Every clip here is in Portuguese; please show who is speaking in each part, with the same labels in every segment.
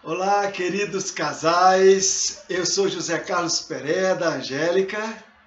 Speaker 1: Olá, queridos casais. Eu sou José Carlos Pereira, da Angélica.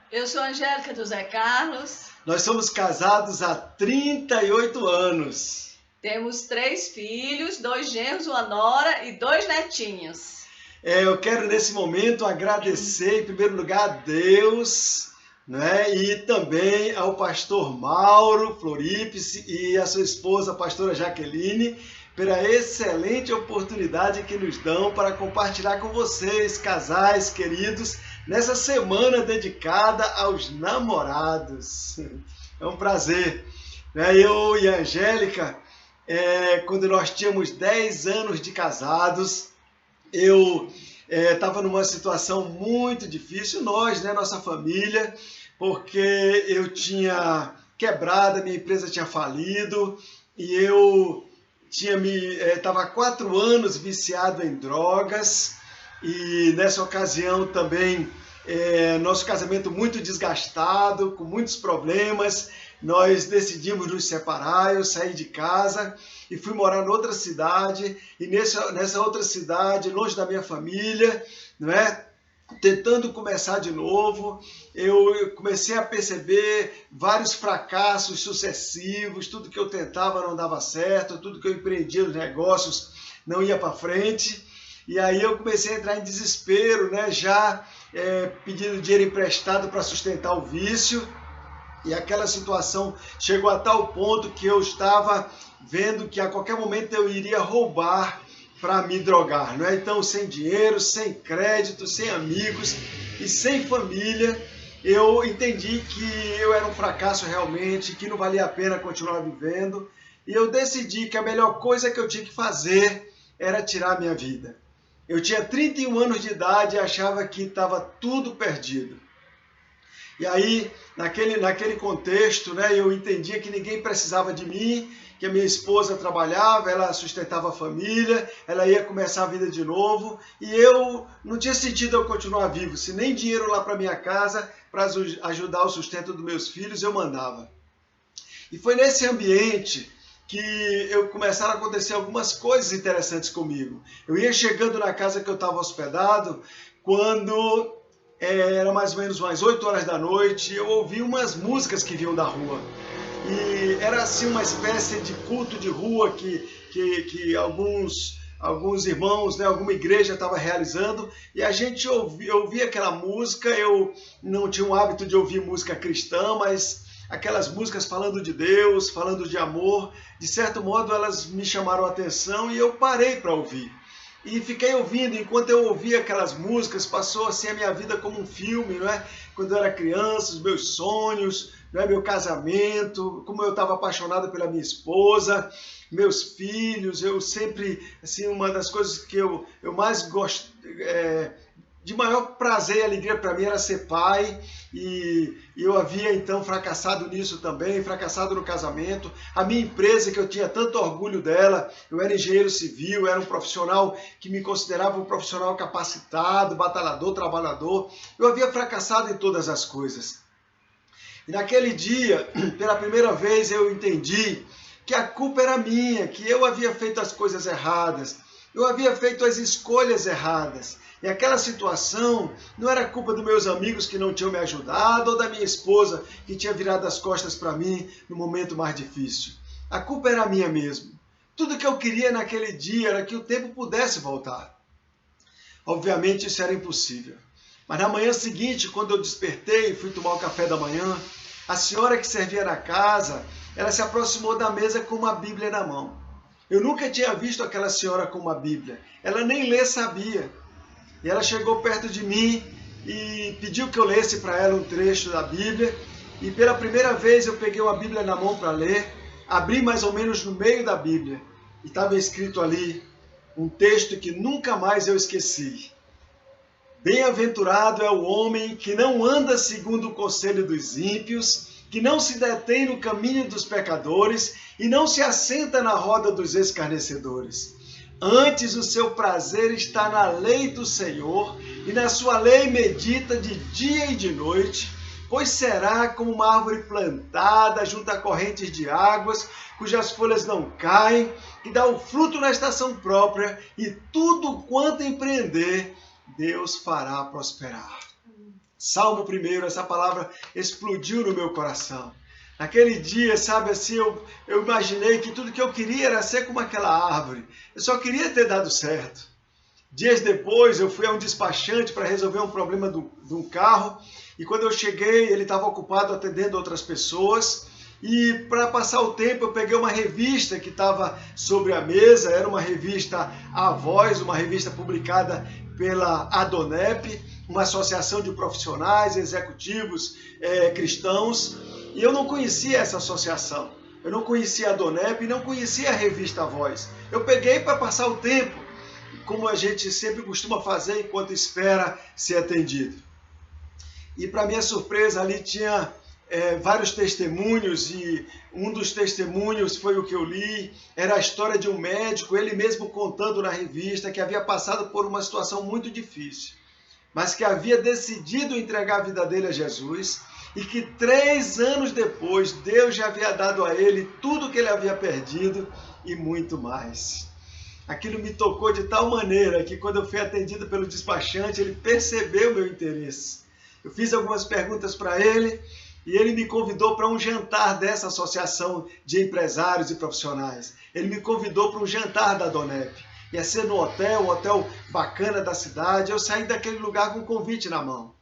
Speaker 2: Eu sou a Angélica do Zé Carlos.
Speaker 1: Nós somos casados há 38 anos.
Speaker 2: Temos 3 filhos, 2 genros, uma nora e 2 netinhos.
Speaker 1: Eu quero nesse momento agradecer em primeiro lugar a Deus, né? E também ao pastor Mauro Floripes e a sua esposa, a pastora Jaqueline, pela excelente oportunidade que nos dão para compartilhar com vocês, casais queridos, nessa semana dedicada aos namorados. É um prazer. Eu e a Angélica, quando nós tínhamos 10 anos de casados, eu estava numa situação muito difícil, nossa família, porque eu tinha quebrado, a minha empresa tinha falido e eu estava há 4 anos viciado em drogas e nessa ocasião também nosso casamento muito desgastado, com muitos problemas, nós decidimos nos separar, eu saí de casa e fui morar em outra cidade, e nessa outra cidade, longe da minha família, não é? Tentando começar de novo, eu comecei a perceber vários fracassos sucessivos, tudo que eu tentava não dava certo, tudo que eu empreendia nos negócios não ia para frente, e aí eu comecei a entrar em desespero, já pedindo dinheiro emprestado para sustentar o vício, e aquela situação chegou a tal ponto que eu estava vendo que a qualquer momento eu iria roubar para me drogar, não é? Então, sem dinheiro, sem crédito, sem amigos e sem família, eu entendi que eu era um fracasso realmente, que não valia a pena continuar vivendo, e eu decidi que a melhor coisa que eu tinha que fazer era tirar a minha vida. Eu tinha 31 anos de idade e achava que estava tudo perdido. E aí, naquele contexto, eu entendia que ninguém precisava de mim, que a minha esposa trabalhava, ela sustentava a família, ela ia começar a vida de novo, e eu não tinha sentido eu continuar vivo, se nem dinheiro lá para minha casa, para ajudar o sustento dos meus filhos, eu mandava. E foi nesse ambiente que começaram a acontecer algumas coisas interessantes comigo. Eu ia chegando na casa que eu estava hospedado, quando era mais ou menos umas 8 horas da noite, eu ouvi umas músicas que vinham da rua. E era assim uma espécie de culto de rua que alguns irmãos, alguma igreja estava realizando, e a gente ouvia aquela música. Eu não tinha o hábito de ouvir música cristã, mas aquelas músicas falando de Deus, falando de amor, de certo modo elas me chamaram a atenção e eu parei para ouvir. E fiquei ouvindo, enquanto eu ouvia aquelas músicas, passou assim a minha vida como um filme, não é? Quando eu era criança, os meus sonhos, meu casamento, como eu estava apaixonado pela minha esposa, meus filhos. Eu sempre, assim, uma das coisas que eu mais gosto, de maior prazer e alegria para mim era ser pai, e eu havia então fracassado nisso também, fracassado no casamento. A minha empresa, que eu tinha tanto orgulho dela, eu era engenheiro civil, era um profissional que me considerava um profissional capacitado, batalhador, trabalhador, eu havia fracassado em todas as coisas. E naquele dia, pela primeira vez, eu entendi que a culpa era minha, que eu havia feito as coisas erradas, eu havia feito as escolhas erradas. E aquela situação não era culpa dos meus amigos que não tinham me ajudado ou da minha esposa que tinha virado as costas para mim no momento mais difícil. A culpa era minha mesmo. Tudo que eu queria naquele dia era que o tempo pudesse voltar. Obviamente isso era impossível. Mas na manhã seguinte, quando eu despertei e fui tomar o café da manhã, a senhora que servia na casa, ela se aproximou da mesa com uma Bíblia na mão. Eu nunca tinha visto aquela senhora com uma Bíblia. Ela nem ler sabia. E ela chegou perto de mim e pediu que eu lesse para ela um trecho da Bíblia. E pela primeira vez eu peguei uma Bíblia na mão para ler, abri mais ou menos no meio da Bíblia. E estava escrito ali um texto que nunca mais eu esqueci. Bem-aventurado é o homem que não anda segundo o conselho dos ímpios, que não se detém no caminho dos pecadores e não se assenta na roda dos escarnecedores. Antes o seu prazer está na lei do Senhor, e na sua lei medita de dia e de noite. pois será como uma árvore plantada junto a correntes de águas, cujas folhas não caem, que dá o fruto na estação própria, e tudo quanto empreender, Deus fará prosperar. Salmo 1, essa palavra explodiu no meu coração. Naquele dia, sabe assim, eu imaginei que tudo que eu queria era ser como aquela árvore. Eu só queria ter dado certo. Dias depois, eu fui a um despachante para resolver um problema de um carro. E quando eu cheguei, ele estava ocupado atendendo outras pessoas. E para passar o tempo, eu peguei uma revista que estava sobre a mesa. Era uma revista A Voz, uma revista publicada pela Adonep, uma associação de profissionais, executivos, cristãos. E eu não conhecia essa associação. Eu não conhecia a Adonep e não conhecia a revista A Voz. Eu peguei para passar o tempo, como a gente sempre costuma fazer enquanto espera ser atendido. E para minha surpresa, ali tinha vários testemunhos, e um dos testemunhos foi o que eu li. Era a história de um médico, ele mesmo contando na revista que havia passado por uma situação muito difícil, mas que havia decidido entregar a vida dele a Jesus, e que 3 anos depois Deus já havia dado a ele tudo que ele havia perdido e muito mais. Aquilo me tocou de tal maneira que quando eu fui atendido pelo despachante, ele percebeu meu interesse. Eu fiz algumas perguntas para ele e ele me convidou para um jantar dessa associação de empresários e profissionais. Ele me convidou para um jantar da Adonep. Ia ser no hotel, um hotel bacana da cidade. Eu saí daquele lugar com um convite na mão.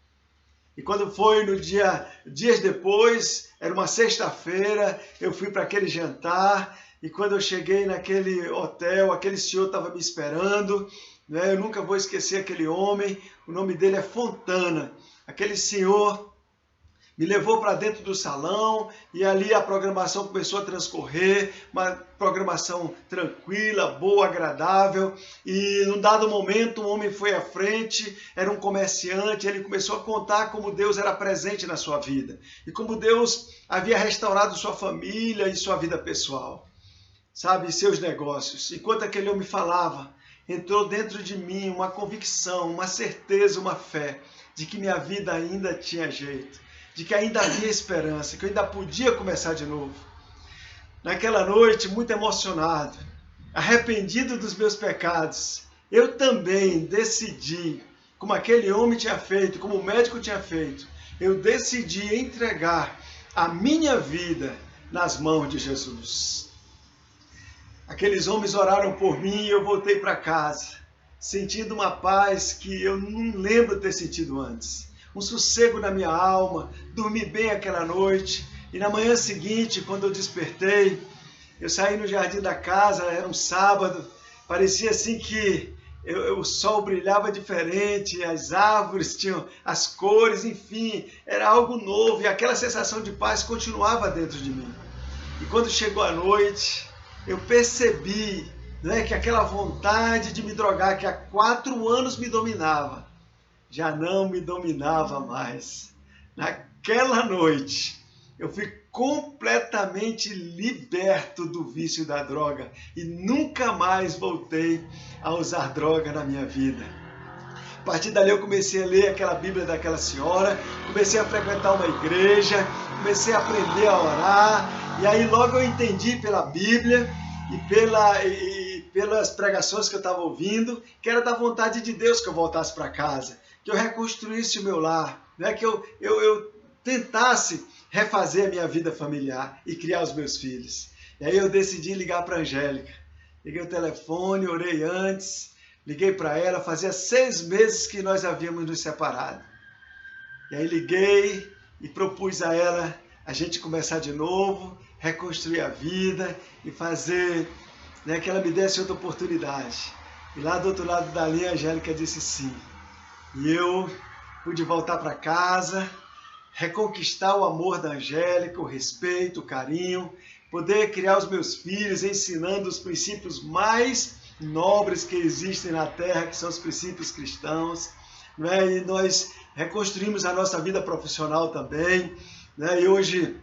Speaker 1: E quando foi no dias depois, era uma sexta-feira, eu fui para aquele jantar. E quando eu cheguei naquele hotel, aquele senhor estava me esperando, né? Eu nunca vou esquecer aquele homem, o nome dele é Fontana. Aquele senhor me levou para dentro do salão e ali a programação começou a transcorrer, uma programação tranquila, boa, agradável. E num dado momento um homem foi à frente, era um comerciante, ele começou a contar como Deus era presente na sua vida e como Deus havia restaurado sua família e sua vida pessoal. Sabe, seus negócios. Enquanto aquele homem falava, entrou dentro de mim uma convicção, uma certeza, uma fé de que minha vida ainda tinha jeito, de que ainda havia esperança, que eu ainda podia começar de novo. Naquela noite, muito emocionado, arrependido dos meus pecados, eu também decidi, como aquele homem tinha feito, como o médico tinha feito, eu decidi entregar a minha vida nas mãos de Jesus. Aqueles homens oraram por mim e eu voltei para casa, sentindo uma paz que eu não lembro ter sentido antes. Um sossego na minha alma, dormi bem aquela noite. E na manhã seguinte, quando eu despertei, eu saí no jardim da casa, era um sábado, parecia assim que o sol brilhava diferente, as árvores tinham as cores, enfim, era algo novo e aquela sensação de paz continuava dentro de mim. E quando chegou a noite, eu percebi, né, que aquela vontade de me drogar, que há 4 anos me dominava, já não me dominava mais. Naquela noite, eu fui completamente liberto do vício da droga e nunca mais voltei a usar droga na minha vida. A partir dali eu comecei a ler aquela Bíblia daquela senhora, comecei a frequentar uma igreja, comecei a aprender a orar, e aí logo eu entendi pela Bíblia e pelas pregações que eu estava ouvindo, que era da vontade de Deus que eu voltasse para casa, que eu reconstruísse o meu lar, né? Que eu tentasse refazer a minha vida familiar e criar os meus filhos. E aí eu decidi ligar para a Angélica. Liguei o telefone, orei antes, liguei para ela, fazia 6 meses que nós havíamos nos separado. E aí liguei e propus a ela a gente começar de novo, reconstruir a vida e fazer, né, que ela me desse outra oportunidade. E lá do outro lado da linha, a Angélica disse sim. E eu pude voltar para casa, reconquistar o amor da Angélica, o respeito, o carinho, poder criar os meus filhos ensinando os princípios mais nobres que existem na Terra, que são os princípios cristãos, né? E nós reconstruímos a nossa vida profissional também, né? E hoje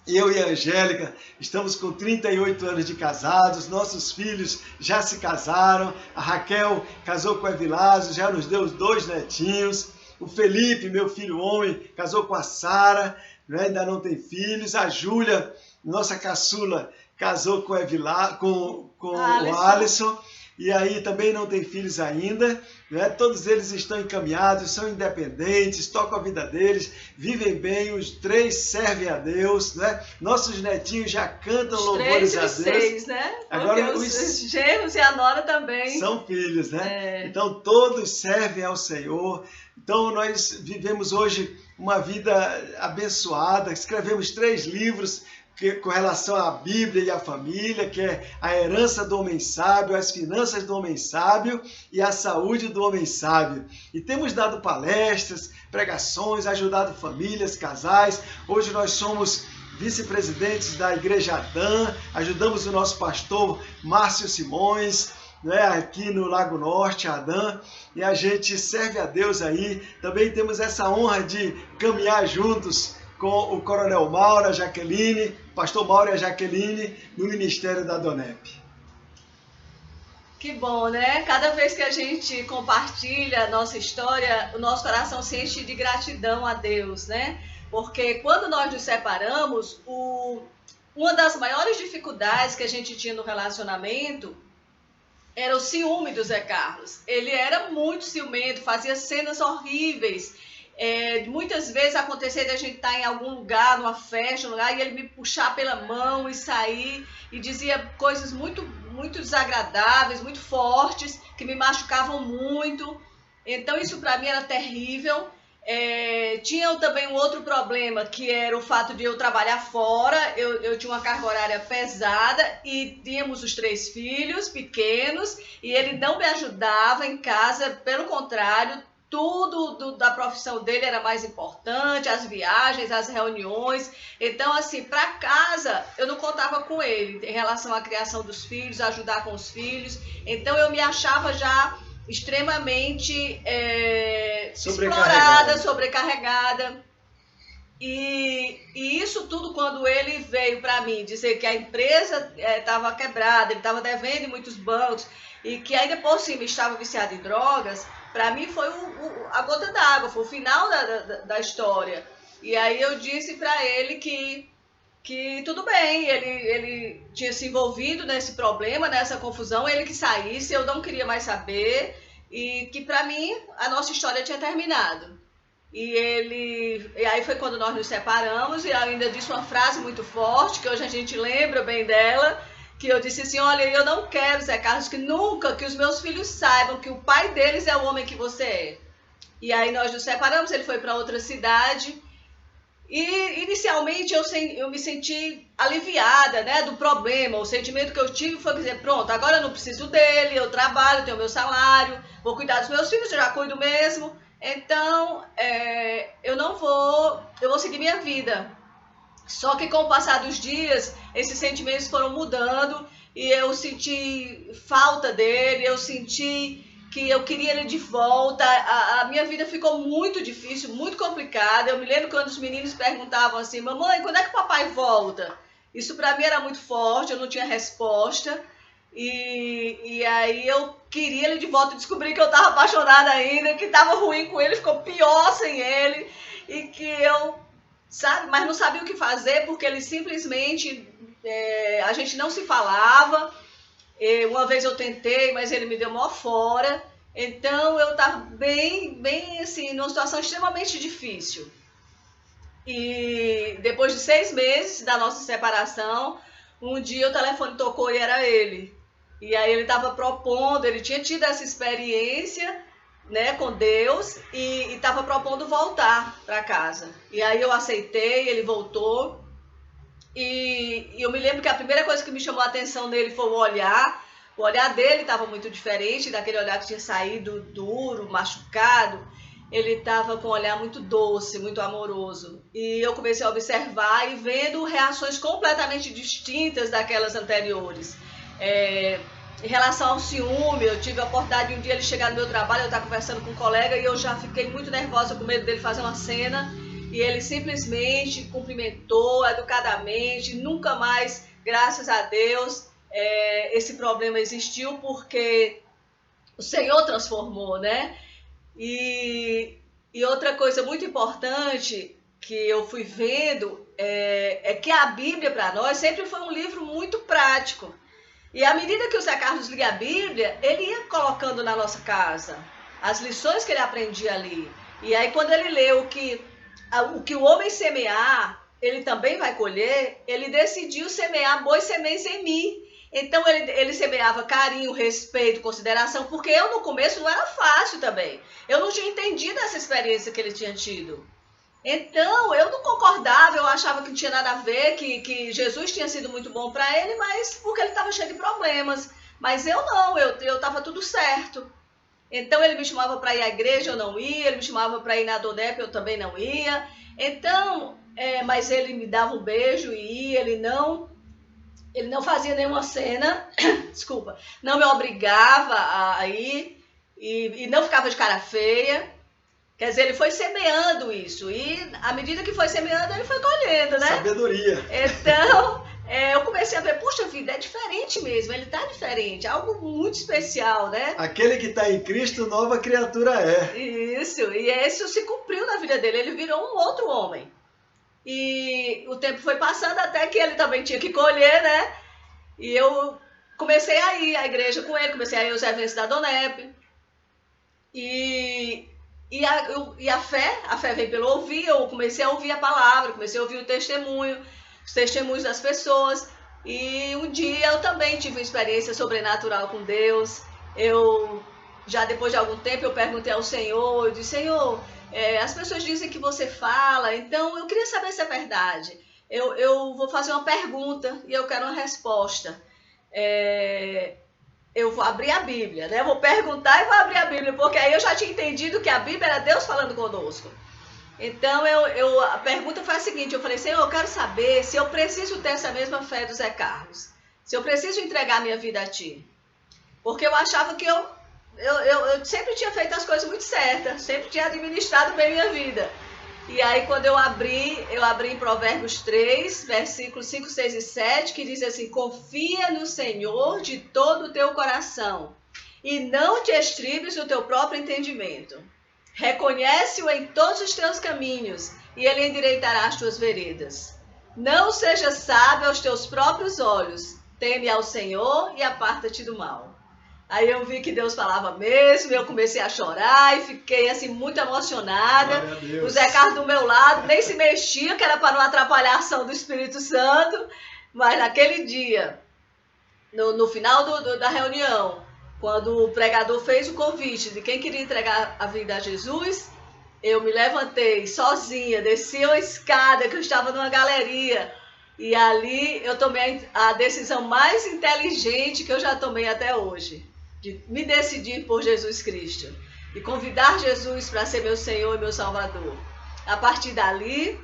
Speaker 1: eu e a Angélica estamos com 38 anos de casados, nossos filhos já se casaram, a Raquel casou com o Evilásio, já nos deu 2 netinhos, O Felipe, meu filho homem, casou com a Sara, né? Ainda não tem filhos. A Júlia, nossa caçula, casou com o Alisson. E aí também não tem filhos ainda, né? Todos eles estão encaminhados, são independentes, tocam a vida deles, vivem bem, os 3 servem a Deus, né? Nossos netinhos já cantam louvores a Deus.
Speaker 2: 6, né?
Speaker 1: Agora
Speaker 2: os genros e a nora também
Speaker 1: são filhos, né? Então todos servem ao Senhor. Então nós vivemos hoje uma vida abençoada, escrevemos 3 livros com relação à Bíblia e à família, que é a herança do homem sábio, as finanças do homem sábio e a saúde do homem sábio. E temos dado palestras, pregações, ajudado famílias, casais. Hoje nós somos vice-presidentes da Igreja Adã, ajudamos o nosso pastor Márcio Simões, né, aqui no Lago Norte, Adã, e a gente serve a Deus aí. Também temos essa honra de caminhar juntos com o Coronel Mauro, a Jaqueline, pastor Mauro e a Jaqueline, no Ministério da Donep.
Speaker 2: Que bom, né? Cada vez que a gente compartilha a nossa história, o nosso coração se enche de gratidão a Deus, né? Porque quando nós nos separamos, uma das maiores dificuldades que a gente tinha no relacionamento era o ciúme do Zé Carlos. Ele era muito ciumento, fazia cenas horríveis. Muitas vezes acontecia de a gente estar em algum lugar, numa festa, e ele me puxar pela mão e sair e dizia coisas muito, muito desagradáveis, muito fortes, que me machucavam muito. Então isso para mim era terrível. Tinha também um outro problema, que era o fato de eu trabalhar fora. Eu tinha uma carga horária pesada e tínhamos os 3 filhos pequenos e ele não me ajudava em casa, pelo contrário, tudo da profissão dele era mais importante, as viagens, as reuniões. Então, assim, para casa, eu não contava com ele em relação à criação dos filhos, ajudar com os filhos. Então, eu me achava já extremamente explorada, sobrecarregada. E isso tudo, quando ele veio para mim dizer que a empresa estava quebrada, ele estava devendo em muitos bancos e que ainda por cima estava viciado em drogas, para mim foi a gota d'água, foi o final da história. E aí eu disse para ele que tudo bem, ele tinha se envolvido nesse problema, nessa confusão, ele que saísse, eu não queria mais saber, e que para mim a nossa história tinha terminado. E aí foi quando nós nos separamos, e eu ainda disse uma frase muito forte, que hoje a gente lembra bem dela, que eu disse assim: olha, eu não quero, Zé Carlos, que os meus filhos saibam que o pai deles é o homem que você é. E aí nós nos separamos, ele foi para outra cidade, e inicialmente eu me senti aliviada, né, do problema. O sentimento que eu tive foi dizer: pronto, agora eu não preciso dele, eu trabalho, tenho meu salário, vou cuidar dos meus filhos, eu já cuido mesmo. Então, eu vou seguir minha vida. Só que com o passar dos dias, esses sentimentos foram mudando e eu senti falta dele, eu senti que eu queria ele de volta. A minha vida ficou muito difícil, muito complicada. Eu me lembro quando os meninos perguntavam assim: mamãe, quando é que o papai volta? Isso para mim era muito forte, eu não tinha resposta. E aí eu queria ele de volta, descobri que eu estava apaixonada ainda, que estava ruim com ele, ficou pior sem ele, e que eu, sabe, mas não sabia o que fazer, porque ele simplesmente, a gente não se falava. Uma vez eu tentei, mas ele me deu mó fora. Então eu estava bem assim, numa situação extremamente difícil. E depois de 6 meses da nossa separação, um dia o telefone tocou e era ele. E aí ele estava propondo, ele tinha tido essa experiência, né, com Deus, e estava propondo voltar para casa. E aí eu aceitei, ele voltou. E eu me lembro que a primeira coisa que me chamou a atenção nele foi o olhar. O olhar dele estava muito diferente daquele olhar que tinha saído duro, machucado. Ele estava com um olhar muito doce, muito amoroso. E eu comecei a observar e vendo reações completamente distintas daquelas anteriores. Em relação ao ciúme, eu tive a oportunidade de um dia ele chegar no meu trabalho, eu estava conversando com um colega e eu já fiquei muito nervosa com medo dele fazer uma cena. E ele simplesmente cumprimentou educadamente, nunca mais, graças a Deus, esse problema existiu, porque o Senhor transformou, né? E E outra coisa muito importante que eu fui vendo é que a Bíblia para nós sempre foi um livro muito prático. E à medida que o Zé Carlos lia a Bíblia, ele ia colocando na nossa casa as lições que ele aprendia ali. E aí quando ele leu que o que o homem semear, ele também vai colher, ele decidiu semear boas sementes em mim. Então ele semeava carinho, respeito, consideração, porque eu no começo não era fácil também. Eu não tinha entendido essa experiência que ele tinha tido. Então eu não concordava, eu achava que não tinha nada a ver, que Jesus tinha sido muito bom para ele, mas porque ele estava cheio de problemas. Mas eu não, eu estava tudo certo. Então ele me chamava para ir à igreja, eu não ia, ele me chamava para ir na Dodep, eu também não ia. Então, mas ele me dava um beijo e ia, ele não fazia nenhuma cena, desculpa, não me obrigava a ir e não ficava de cara feia. Quer dizer, ele foi semeando isso e à medida que foi semeando, ele foi colhendo, né?
Speaker 1: Sabedoria.
Speaker 2: Então, eu comecei a ver, puxa vida, é diferente mesmo, ele tá diferente, algo muito especial, né?
Speaker 1: Aquele que está em Cristo, nova criatura é.
Speaker 2: Isso, e isso se cumpriu na vida dele, ele virou um outro homem. E o tempo foi passando até que ele também tinha que colher, né? E eu comecei a ir à igreja com ele, comecei a ir aos eventos da Donep. E a fé veio pelo ouvir, eu comecei a ouvir a palavra, comecei a ouvir o testemunho, os testemunhos das pessoas. E um dia eu também tive uma experiência sobrenatural com Deus. Já depois de algum tempo, eu perguntei ao Senhor, eu disse, Senhor, as pessoas dizem que você fala, então eu queria saber se é verdade. Eu vou fazer uma pergunta e eu quero uma resposta. Eu vou abrir a Bíblia, né? Eu vou perguntar e vou abrir a Bíblia, porque aí eu já tinha entendido que a Bíblia era Deus falando conosco. Então, a pergunta foi a seguinte, eu falei, Senhor, eu quero saber se eu preciso ter essa mesma fé do Zé Carlos, se eu preciso entregar minha vida a Ti. Porque eu achava que eu sempre tinha feito as coisas muito certas, sempre tinha administrado bem minha vida. E aí, quando eu abri em Provérbios 3, versículos 5, 6 e 7, que diz assim, confia no Senhor de todo o teu coração e não te estribes no teu próprio entendimento. Reconhece-o em todos os teus caminhos e ele endireitará as tuas veredas. Não seja sábio aos teus próprios olhos, teme ao Senhor e aparta-te do mal. Aí eu vi que Deus falava mesmo, eu comecei a chorar e fiquei assim muito emocionada. O Zé Carlos do meu lado nem se mexia, que era para não atrapalhar a ação do Espírito Santo. Mas naquele dia, no final da reunião, quando o pregador fez o convite de quem queria entregar a vida a Jesus, eu me levantei sozinha, desci a escada, que eu estava numa galeria. E ali eu tomei a decisão mais inteligente que eu já tomei até hoje. De me decidir por Jesus Cristo e convidar Jesus para ser meu Senhor e meu Salvador. A partir dali,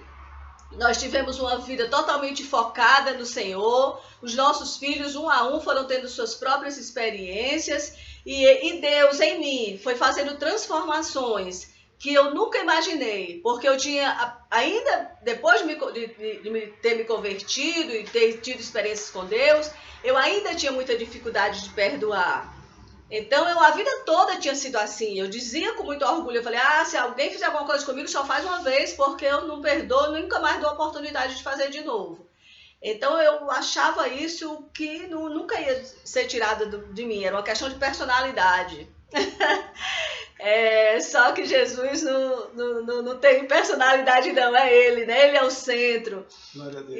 Speaker 2: nós tivemos uma vida totalmente focada no Senhor, os nossos filhos, um a um, foram tendo suas próprias experiências e Deus em mim foi fazendo transformações que eu nunca imaginei, porque eu tinha, ainda depois de ter me convertido e ter tido experiências com Deus, eu ainda tinha muita dificuldade de perdoar. Então, a vida toda tinha sido assim. Eu dizia com muito orgulho, eu falei, se alguém fizer alguma coisa comigo, só faz uma vez, porque eu não perdoo, nunca mais dou a oportunidade de fazer de novo. Então, eu achava isso que nunca ia ser tirado de mim, era uma questão de personalidade. Só que Jesus não tem personalidade não, é Ele, né? Ele é o centro.
Speaker 1: Glória a Deus.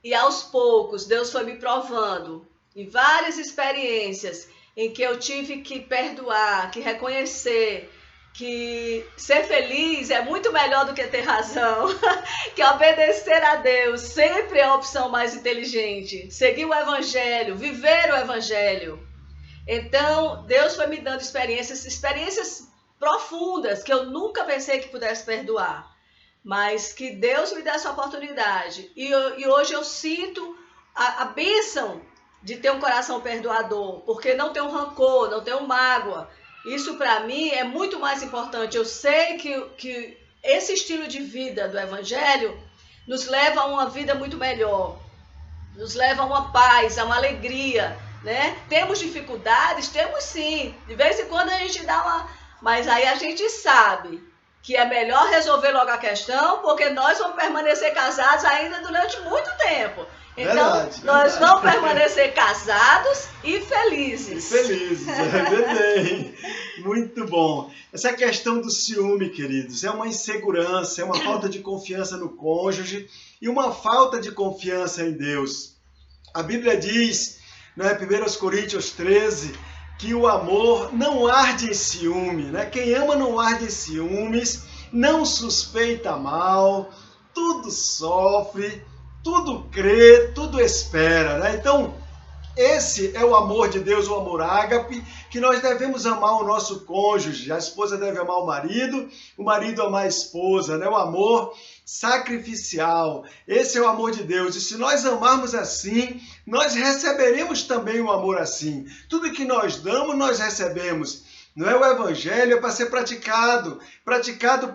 Speaker 2: E aos poucos, Deus foi me provando em várias experiências em que eu tive que perdoar, que reconhecer que ser feliz é muito melhor do que ter razão, que obedecer a Deus sempre é a opção mais inteligente, seguir o Evangelho, viver o Evangelho. Então, Deus foi me dando experiências profundas que eu nunca pensei que pudesse perdoar, mas que Deus me dá essa oportunidade. E hoje eu sinto a bênção de ter um coração perdoador, porque não tenho rancor, não tenho mágoa. Isso para mim é muito mais importante. Eu sei que esse estilo de vida do Evangelho nos leva a uma vida muito melhor, nos leva a uma paz, a uma alegria, né? Temos dificuldades? Temos sim. De vez em quando a gente dá Mas aí a gente sabe que é melhor resolver logo a questão, porque nós vamos permanecer casados ainda durante muito tempo. Então,
Speaker 1: Verdade,
Speaker 2: nós
Speaker 1: verdade.
Speaker 2: vamos permanecer casados e felizes.
Speaker 1: E felizes, bem. Muito bom. Essa questão do ciúme, queridos, é uma insegurança, é uma falta de confiança no cônjuge e uma falta de confiança em Deus. A Bíblia diz, né, 1 Coríntios 13, que o amor não arde em ciúme, né? Quem ama não arde em ciúmes, não suspeita mal, tudo sofre, tudo crê, tudo espera, né? Então, esse é o amor de Deus, o amor ágape, que nós devemos amar o nosso cônjuge. A esposa deve amar o marido amar a esposa, né? O amor sacrificial. Esse é o amor de Deus. E se nós amarmos assim, nós receberemos também o amor assim. Tudo que nós damos, nós recebemos. Não é? O evangelho é para ser praticado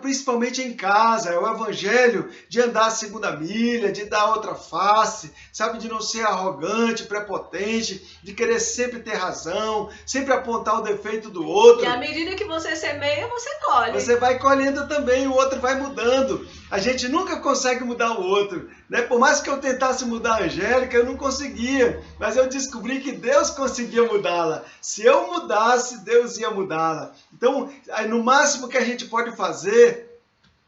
Speaker 1: principalmente em casa. É o evangelho de andar a segunda milha, de dar outra face, sabe, de não ser arrogante, prepotente, de querer sempre ter razão, sempre apontar o defeito do outro.
Speaker 2: E à medida que você semeia, você colhe.
Speaker 1: Você vai colhendo também, o outro vai mudando. A gente nunca consegue mudar o outro, né? Por mais que eu tentasse mudar a Angélica, eu não conseguia. Mas eu descobri que Deus conseguia mudá-la. Se eu mudasse, Deus ia mudá-la. Então, no máximo que a gente pode fazer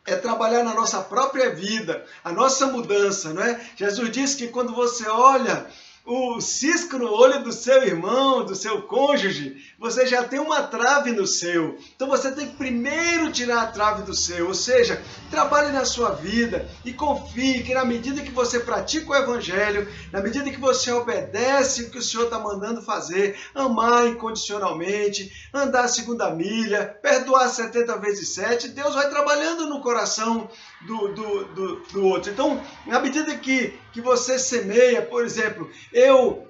Speaker 1: é trabalhar na nossa própria vida, a nossa mudança, não é? Jesus disse que quando você olha o cisco no olho do seu irmão, do seu cônjuge, você já tem uma trave no seu. Então você tem que primeiro tirar a trave do seu, ou seja, trabalhe na sua vida e confie que na medida que você pratica o evangelho, na medida que você obedece o que o Senhor está mandando fazer, amar incondicionalmente, andar a segunda milha, perdoar 70 vezes 7, Deus vai trabalhando no coração do outro. Então, na medida que você semeia, por exemplo, eu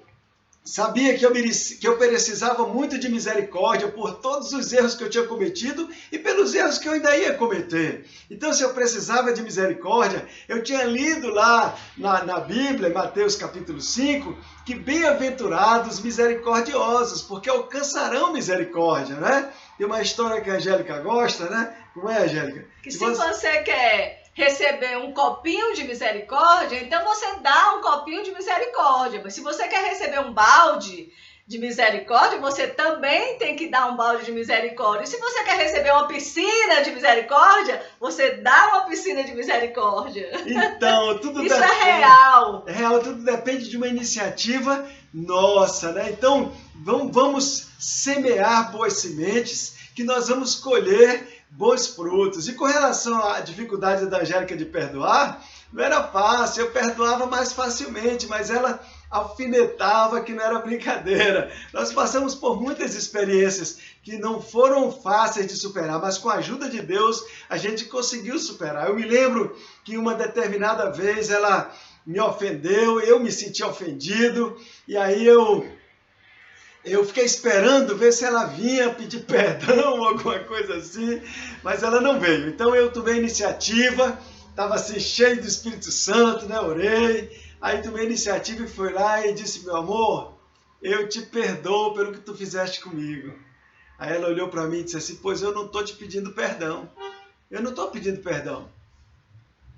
Speaker 1: sabia que eu precisava muito de misericórdia por todos os erros que eu tinha cometido e pelos erros que eu ainda ia cometer. Então, se eu precisava de misericórdia, eu tinha lido lá na Bíblia, em Mateus capítulo 5, que bem-aventurados misericordiosos, porque alcançarão misericórdia, né? Tem uma história que a Angélica gosta, né? Como é, Angélica?
Speaker 2: Que se você quer receber um copinho de misericórdia, então você dá um copinho de misericórdia. Mas se você quer receber um balde de misericórdia, você também tem que dar um balde de misericórdia. E se você quer receber uma piscina de misericórdia, você dá uma piscina de misericórdia.
Speaker 1: Então, tudo
Speaker 2: isso depende, é real.
Speaker 1: É real, tudo depende de uma iniciativa nossa, né? Então, vamos semear boas sementes, que nós vamos colher bons frutos. E com relação à dificuldade da Angélica de perdoar, não era fácil, eu perdoava mais facilmente, mas ela alfinetava que não era brincadeira. Nós passamos por muitas experiências que não foram fáceis de superar, mas com a ajuda de Deus a gente conseguiu superar. Eu me lembro que uma determinada vez ela me ofendeu, eu me senti ofendido, e aí eu fiquei esperando ver se ela vinha pedir perdão ou alguma coisa assim, mas ela não veio. Então eu tomei iniciativa, estava assim cheio do Espírito Santo, né? Orei, aí tomei iniciativa e fui lá e disse: meu amor, eu te perdoo pelo que tu fizeste comigo. Aí ela olhou para mim e disse assim: pois eu não estou te pedindo perdão. Eu não estou pedindo perdão.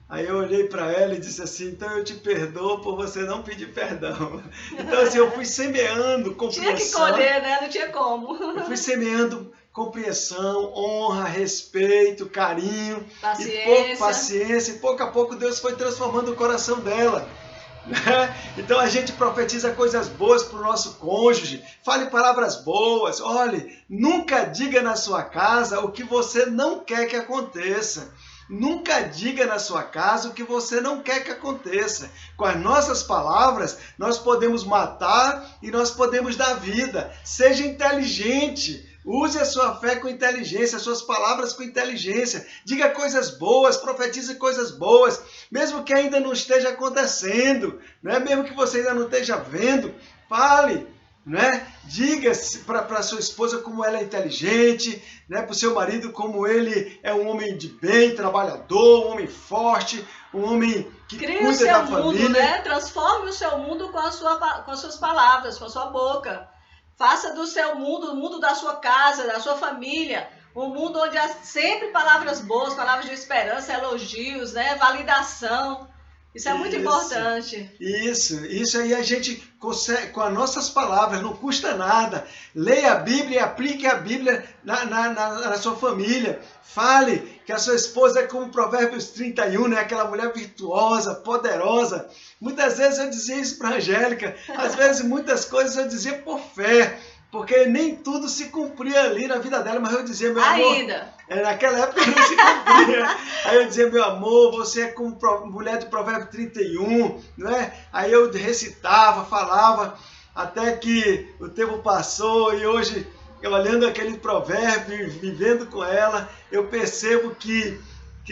Speaker 1: Aí eu olhei para ela e disse assim: então eu te perdoo por você não pedir perdão. Então assim, eu fui semeando compreensão.
Speaker 2: Tinha que colher, né? Não tinha como.
Speaker 1: Eu fui semeando compreensão, honra, respeito, carinho, paciência. E pouco a pouco Deus foi transformando o coração dela. Então a gente profetiza coisas boas para o nosso cônjuge, fale palavras boas. Olhe, nunca diga na sua casa o que você não quer que aconteça. Nunca diga na sua casa o que você não quer que aconteça. Com as nossas palavras, nós podemos matar e nós podemos dar vida. Seja inteligente. Use a sua fé com inteligência, as suas palavras com inteligência. Diga coisas boas, profetize coisas boas, mesmo que ainda não esteja acontecendo, né? Mesmo que você ainda não esteja vendo, fale. Né? Diga para sua esposa como ela é inteligente, né? Para o seu marido como ele é um homem de bem, trabalhador, um homem forte, um homem que cuida da família.
Speaker 2: Né? Transforme o seu mundo com as suas palavras, com a sua boca. Faça do seu mundo, o mundo da sua casa, da sua família, Um mundo onde há sempre palavras boas, palavras de esperança, elogios, né? Validação. Isso é muito importante.
Speaker 1: Isso aí a gente consegue, com as nossas palavras, não custa nada. Leia a Bíblia e aplique a Bíblia na sua família. Fale que a sua esposa é como Provérbios 31, né? Aquela mulher virtuosa, poderosa. Muitas vezes eu dizia isso para a Angélica, às vezes muitas coisas eu dizia por fé, porque nem tudo se cumpria ali na vida dela, mas eu dizia, meu amor...
Speaker 2: Ainda.
Speaker 1: Naquela época não se cumpria. Aí eu dizia, meu amor, você é como mulher de Provérbio 31, não é? Aí eu recitava, falava, até que o tempo passou e hoje, eu olhando aquele provérbio, vivendo com ela, eu percebo que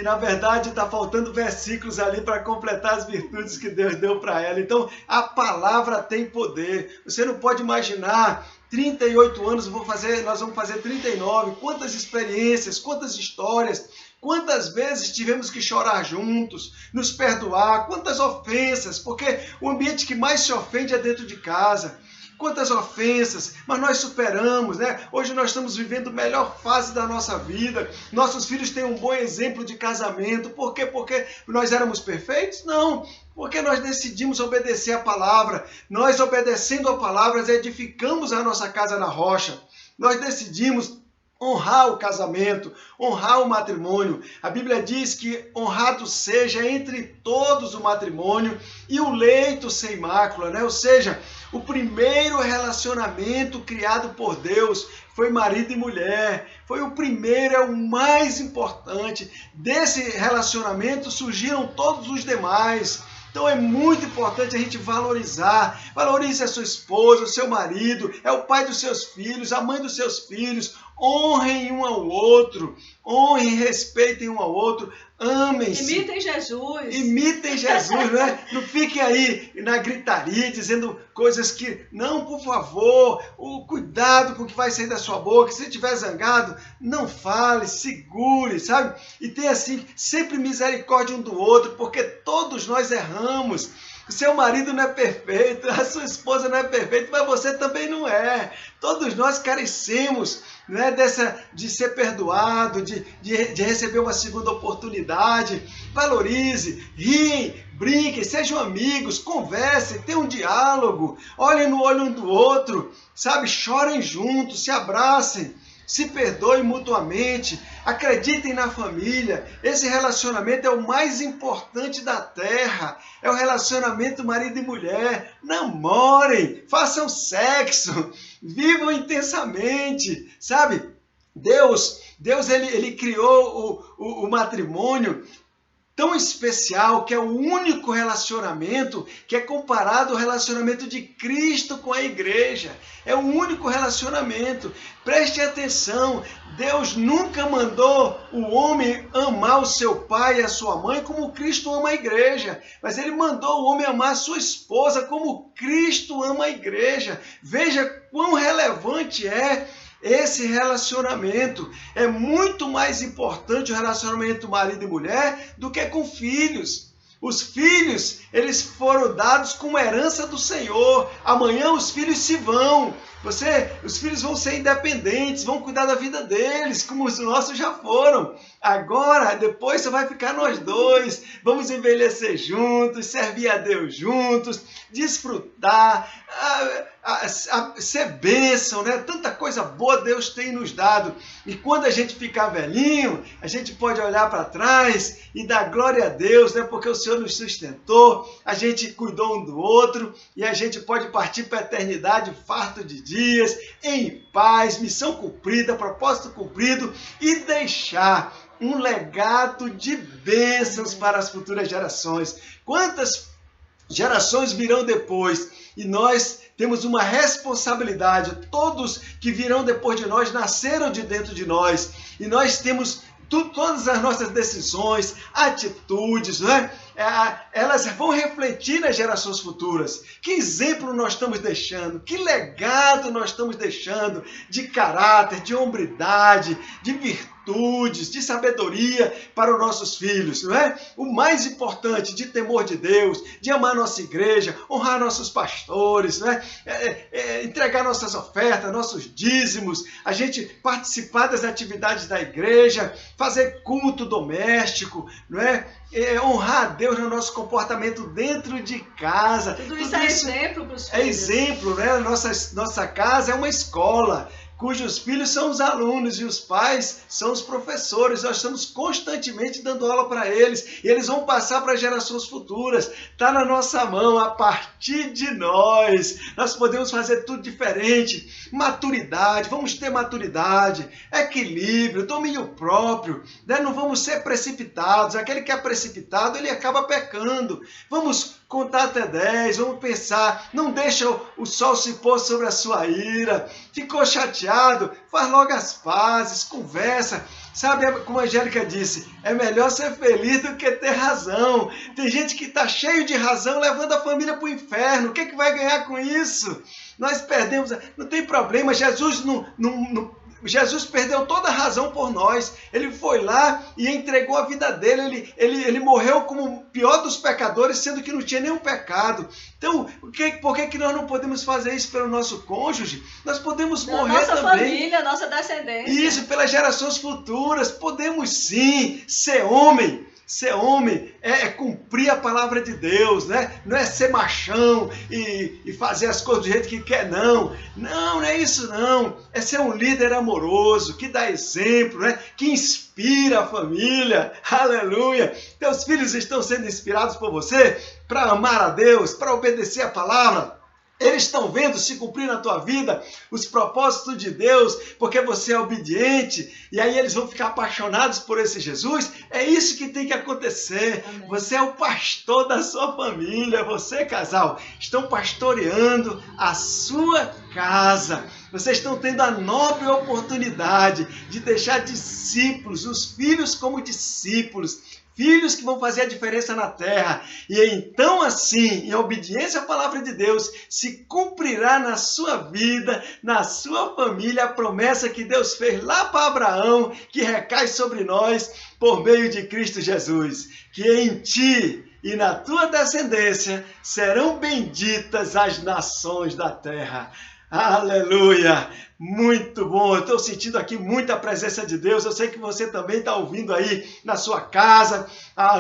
Speaker 1: na verdade está faltando versículos ali para completar as virtudes que Deus deu para ela. Então, a palavra tem poder. Você não pode imaginar, 38 anos, nós vamos fazer 39, quantas experiências, quantas histórias, quantas vezes tivemos que chorar juntos, nos perdoar, quantas ofensas, porque o ambiente que mais se ofende é dentro de casa. Quantas ofensas, mas nós superamos, né? Hoje nós estamos vivendo a melhor fase da nossa vida. Nossos filhos têm um bom exemplo de casamento. Por quê? Porque nós éramos perfeitos? Não. Porque nós decidimos obedecer a palavra. Nós, obedecendo a palavra, edificamos a nossa casa na rocha. Nós decidimos honrar o casamento, honrar o matrimônio. A Bíblia diz que honrado seja entre todos o matrimônio e o leito sem mácula, né? Ou seja, o primeiro relacionamento criado por Deus foi marido e mulher. Foi o primeiro, é o mais importante. Desse relacionamento surgiram todos os demais. Então é muito importante a gente valorizar. Valorize a sua esposa, o seu marido, é o pai dos seus filhos, a mãe dos seus filhos. Honrem um ao outro, honrem, respeitem um ao outro, amem-se.
Speaker 2: Imitem Jesus.
Speaker 1: Imitem Jesus, né? Não fiquem aí na gritaria dizendo coisas que... Não, por favor, cuidado com o que vai sair da sua boca. Se estiver zangado, não fale, segure, sabe? E tenha assim, sempre misericórdia um do outro, porque todos nós erramos. O seu marido não é perfeito, a sua esposa não é perfeita, mas você também não é. Todos nós carecemos, né, de ser perdoado, de receber uma segunda oportunidade. Valorize, riem, brinquem, sejam amigos, conversem, tenham um diálogo, olhem no olho um do outro, sabe? Chorem juntos, se abracem. Se perdoem mutuamente, acreditem na família. Esse relacionamento é o mais importante da terra. É o relacionamento marido e mulher. Namorem, façam sexo, vivam intensamente, sabe? Deus ele criou o matrimônio tão especial, que é o único relacionamento que é comparado ao relacionamento de Cristo com a igreja. É o único relacionamento. Preste atenção, Deus nunca mandou o homem amar o seu pai e a sua mãe como Cristo ama a igreja, mas ele mandou o homem amar a sua esposa como Cristo ama a igreja. Veja quão relevante é esse relacionamento. É muito mais importante o relacionamento marido e mulher do que com filhos. Os filhos, eles foram dados como herança do Senhor. Amanhã os filhos se vão. Os filhos vão ser independentes, vão cuidar da vida deles, como os nossos já foram. Agora, depois só vai ficar nós dois. Vamos envelhecer juntos, servir a Deus juntos, desfrutar, ser bênção, né? Tanta coisa boa Deus tem nos dado. E quando a gente ficar velhinho, a gente pode olhar para trás e dar glória a Deus, né? Porque o Senhor nos sustentou, a gente cuidou um do outro e a gente pode partir para a eternidade farto de dias, em paz, missão cumprida, propósito cumprido e deixar um legado de bênçãos para as futuras gerações. Quantas gerações virão depois? E nós temos uma responsabilidade. Todos que virão depois de nós nasceram de dentro de nós. E nós temos todas as nossas decisões, atitudes, né? Elas vão refletir nas gerações futuras. Que exemplo nós estamos deixando? Que legado nós estamos deixando de caráter, de hombridade, de virtude, atitudes, de sabedoria para os nossos filhos, não é? O mais importante, de temor de Deus, de amar nossa igreja, honrar nossos pastores, não é? Entregar nossas ofertas, nossos dízimos, a gente participar das atividades da igreja, fazer culto doméstico, não é? Honrar a Deus no nosso comportamento dentro de casa.
Speaker 2: Tudo isso é exemplo para os filhos.
Speaker 1: É exemplo, né? Nossa casa é uma escola, cujos filhos são os alunos e os pais são os professores. Nós estamos constantemente dando aula para eles e eles vão passar para gerações futuras. Está na nossa mão, a partir de nós. Nós podemos fazer tudo diferente. Maturidade, vamos ter maturidade, equilíbrio, domínio próprio, né? Não vamos ser precipitados. Aquele que é precipitado, ele acaba pecando. Vamos contar até 10, vamos pensar, não deixa o sol se pôr sobre a sua ira, ficou chateado, faz logo as pazes, conversa. Sabe como a Angélica disse, é melhor ser feliz do que ter razão. Tem gente que está cheio de razão levando a família para o inferno, o que vai ganhar com isso? Nós perdemos, não tem problema, Jesus perdeu toda a razão por nós. Ele foi lá e entregou a vida dele. Ele morreu como o pior dos pecadores, sendo que não tinha nenhum pecado. Então, por que nós não podemos fazer isso pelo nosso cônjuge? Nós podemos morrer
Speaker 2: nossa
Speaker 1: também.
Speaker 2: Família, nossa descendência.
Speaker 1: Isso, pelas gerações futuras. Podemos sim ser homem. Ser homem é cumprir a palavra de Deus, né? Não é ser machão e fazer as coisas do jeito que quer, não. Não é isso, não. É ser um líder amoroso, que dá exemplo, né? Que inspira a família. Aleluia! Teus filhos estão sendo inspirados por você para amar a Deus, para obedecer a palavra. Eles estão vendo se cumprir na tua vida os propósitos de Deus, porque você é obediente, e aí eles vão ficar apaixonados por esse Jesus. É isso que tem que acontecer. Amém. Você é o pastor da sua família, você, casal, estão pastoreando a sua casa. Vocês estão tendo a nobre oportunidade de deixar discípulos, os filhos como discípulos, filhos que vão fazer a diferença na terra. E então assim, em obediência à palavra de Deus, se cumprirá na sua vida, na sua família, a promessa que Deus fez lá para Abraão, que recai sobre nós por meio de Cristo Jesus. Que em ti e na tua descendência serão benditas as nações da terra. Aleluia! Muito bom, eu estou sentindo aqui muita presença de Deus. Eu sei que você também está ouvindo aí na sua casa,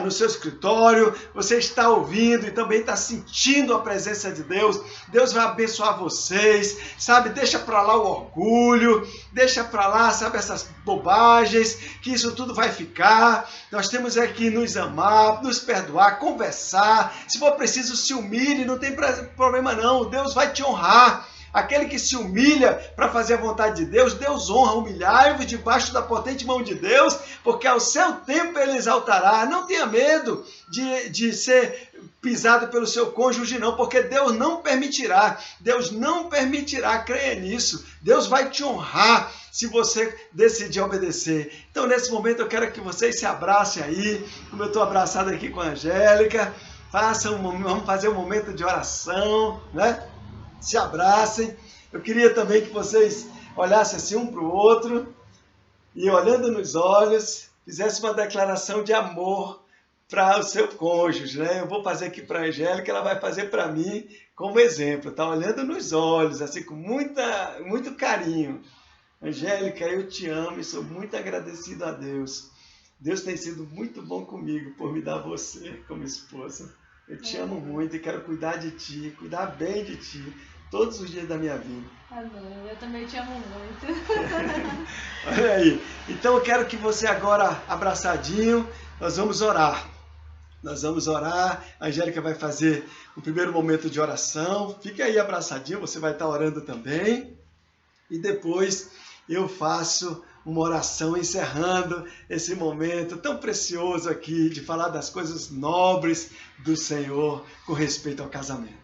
Speaker 1: no seu escritório. Você está ouvindo e também está sentindo a presença de Deus. Deus vai abençoar vocês, sabe? Deixa para lá o orgulho, deixa para lá, sabe, essas bobagens, que isso tudo vai ficar. Nós temos que nos amar, nos perdoar, conversar. Se for preciso, se humilhe, não tem problema não. Deus vai te honrar. Aquele que se humilha para fazer a vontade de Deus, Deus honra. Humilhai-vos debaixo da potente mão de Deus, porque ao seu tempo ele exaltará. Não tenha medo de ser pisado pelo seu cônjuge, não, porque Deus não permitirá. Deus não permitirá, creia nisso. Deus vai te honrar se você decidir obedecer. Então, nesse momento, eu quero que vocês se abracem aí, como eu estou abraçado aqui com a Angélica. Vamos fazer um momento de oração, né? Se abracem. Eu queria também que vocês olhassem assim um para o outro e, olhando nos olhos, fizessem uma declaração de amor para o seu cônjuge, né? Eu vou fazer aqui para a Angélica, ela vai fazer para mim como exemplo, tá? Olhando nos olhos, assim, com muito carinho. Angélica, eu te amo e sou muito agradecido a Deus. Deus tem sido muito bom comigo por me dar você como esposa. Eu te amo muito e quero cuidar de ti, cuidar bem de ti, todos os dias da minha vida.
Speaker 2: Amém. Eu também te amo muito.
Speaker 1: Olha aí. Então eu quero que você agora, abraçadinho, nós vamos orar. Nós vamos orar, a Angélica vai fazer o primeiro momento de oração. Fique aí abraçadinho, você vai estar orando também. E depois eu faço uma oração encerrando esse momento tão precioso aqui de falar das coisas nobres do Senhor com respeito ao casamento.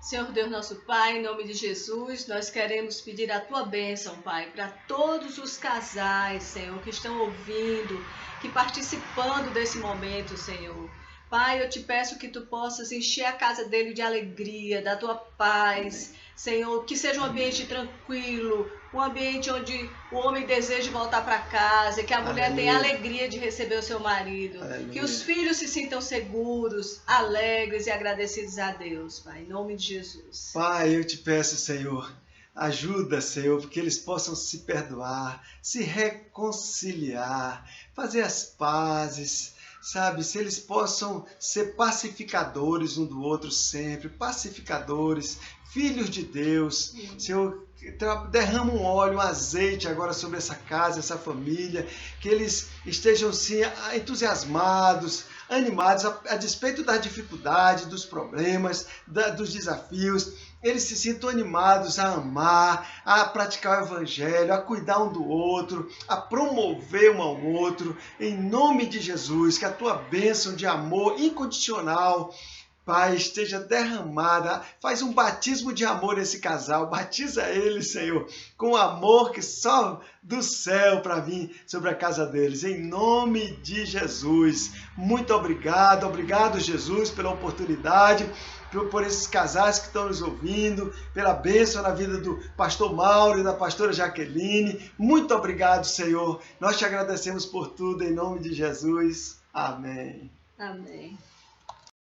Speaker 2: Senhor Deus nosso Pai, em nome de Jesus, nós queremos pedir a Tua bênção, Pai, para todos os casais, Senhor, que estão ouvindo, que participando desse momento, Senhor. Pai, eu te peço que Tu possas encher a casa dele de alegria, da Tua paz, Senhor, que seja um ambiente tranquilo, um ambiente onde o homem deseja voltar para casa, que a mulher tenha alegria de receber o seu marido, que os filhos se sintam seguros, alegres e agradecidos a Deus, Pai, em nome de Jesus.
Speaker 1: Pai, eu te peço, Senhor, ajuda, Senhor, porque eles possam se perdoar, se reconciliar, fazer as pazes, sabe? Se eles possam ser pacificadores um do outro sempre, pacificadores, filhos de Deus. Senhor, derrama um óleo, um azeite agora sobre essa casa, essa família, que eles estejam sim entusiasmados, animados, a despeito da dificuldade, dos problemas, dos desafios. Eles se sintam animados a amar, a praticar o evangelho, a cuidar um do outro, a promover um ao outro, em nome de Jesus, que a tua bênção de amor incondicional, Pai, esteja derramada. Faz um batismo de amor nesse casal, batiza eles, Senhor, com o amor que só do céu para vir sobre a casa deles, em nome de Jesus. Muito obrigado, obrigado, Jesus, pela oportunidade, por esses casais que estão nos ouvindo, pela bênção na vida do pastor Mauro e da pastora Jaqueline. Muito obrigado, Senhor. Nós te agradecemos por tudo, em nome de Jesus. Amém.
Speaker 2: Amém.